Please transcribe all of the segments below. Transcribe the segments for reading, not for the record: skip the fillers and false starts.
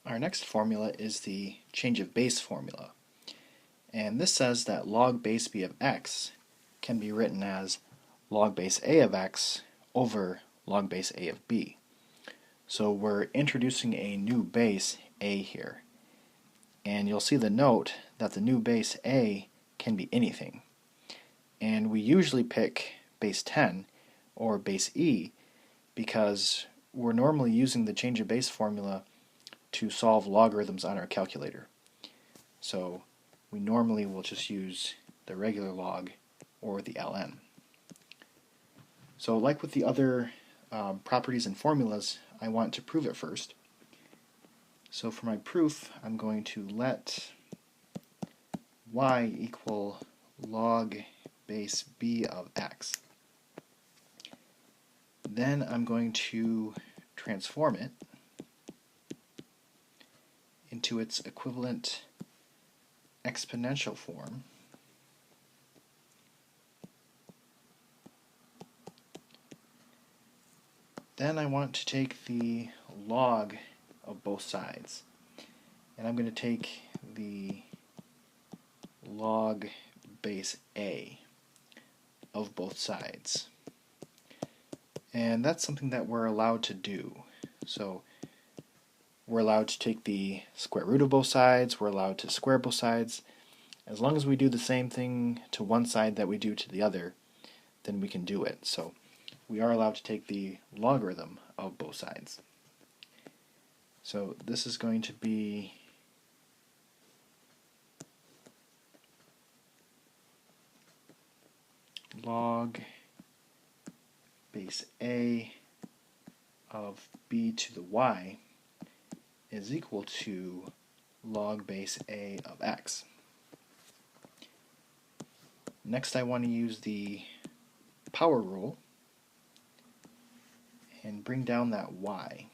Our next formula is the change of base formula, and this says that log base b of x can be written as log base a of x over log base a of b. So we're introducing a new base a here, and you'll see the note that the new base a can be anything, and we usually pick base 10 or base e because we're normally using the change of base formula to solve logarithms on our calculator. So we normally will just use the regular log or the ln. So like with the other properties and formulas, I want to prove it first. So for my proof, I'm going to let y equal log base b of x. Then I'm going to transform it into its equivalent exponential form. Then I want to take the log of both sides, and I'm going to take the log base a of both sides. And that's something that we're allowed to do. So we're allowed to take the square root of both sides, we're allowed to square both sides. As long as we do the same thing to one side that we do to the other, then we can do it. So we are allowed to take the logarithm of both sides. So this is going to be log base a of b to the y is equal to log base a of x. Next I want to use the power rule and bring down that y.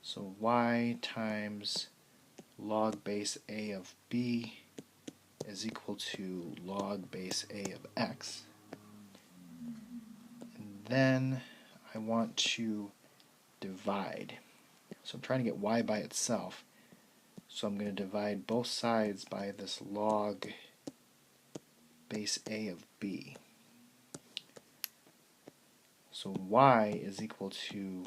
So y times log base a of b is equal to log base a of x. And then I want to divide. So I'm trying to get y by itself. So I'm going to divide both sides by this log base a of b. So y is equal to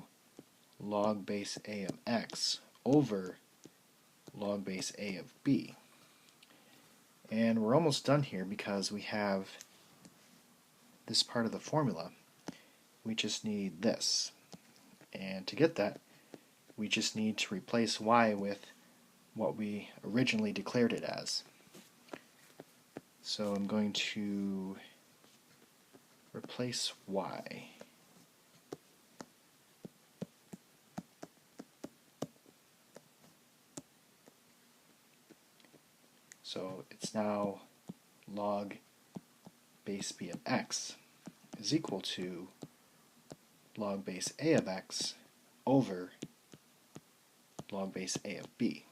log base a of x over log base a of b. And we're almost done here because we have this part of the formula. We just need this. And to get that, we just need to replace y with what we originally declared it as. So I'm going to replace y. So it's now log base b of x is equal to log base a of x over log base a of b.